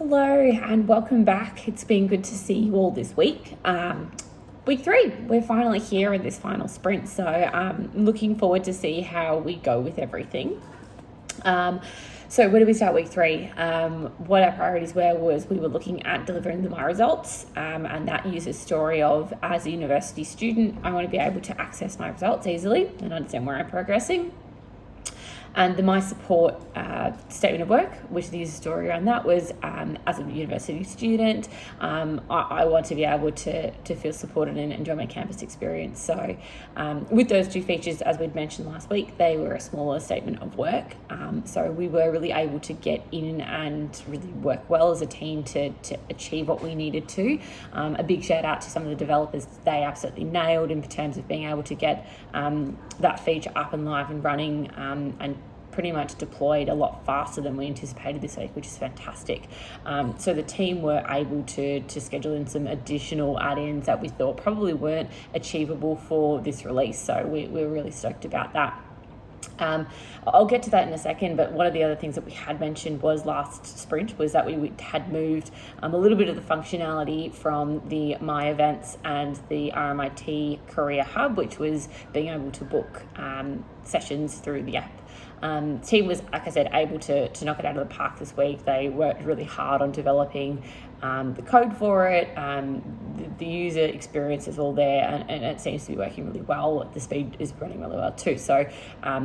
Hello and welcome back. It's been good to see you all this week. Week 3, we're finally here in this final sprint, so I'm looking forward to see how we go with everything. So where do we start week 3? What our priorities were was we were looking at delivering the My Results, and that uses story of, as a university student, I want to be able to access my results easily and understand where I'm progressing. And the My Support statement of work, which the user story around that was, as a university student, I want to be able to feel supported and enjoy my campus experience. So with those two features, as we'd mentioned last week, they were a smaller statement of work. So we were really able to get in and really work well as a team to achieve what we needed to. A big shout out to some of the developers. They absolutely nailed in terms of being able to get that feature up and live and running, and pretty much deployed a lot faster than we anticipated this week, which is fantastic. So the team were able to schedule in some additional add-ins that we thought probably weren't achievable for this release. So we're really stoked about that. I'll get to that in a second, but one of the other things that we had mentioned was last sprint was that we had moved a little bit of the functionality from the My Events and the RMIT Career Hub, which was being able to book sessions through the app. Team was, like I said, able to knock it out of the park this week. They worked really hard on developing the code for it. The user experience is all there, and it seems to be working really well. The speed is running really well too. So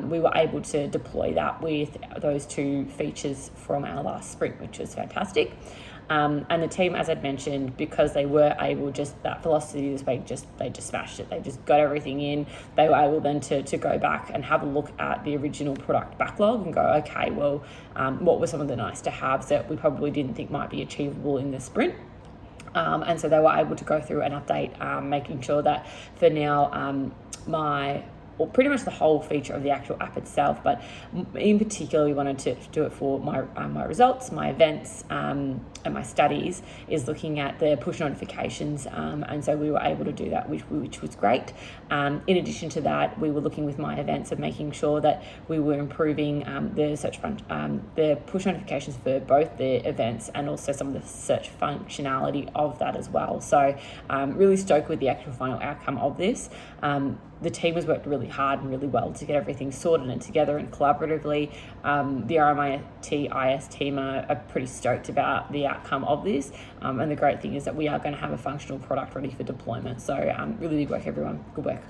we were able to deploy that with those two features from our last sprint, which was fantastic. And the team, as I'd mentioned, because they were able, just that velocity this week, they just smashed it. They just got everything in. They were able then to go back and have a look at the original product backlog and go, okay, well, what were some of the nice to haves that we probably didn't think might be achievable in the sprint? And so they were able to go through and update, making sure that for now, pretty much the whole feature of the actual app itself, but in particular, we wanted to do it for my results, my events, and my studies, is looking at the push notifications, and so we were able to do that, which was great. In addition to that, we were looking with my events of making sure that we were improving the push notifications for both the events and also some of the search functionality of that as well. So really stoked with the actual final outcome of this. The team has worked really hard and really well to get everything sorted and together and collaboratively. The RMIT IS team are pretty stoked about the outcome of this. And the great thing is that we are going to have a functional product ready for deployment. So really big work, everyone. Good work.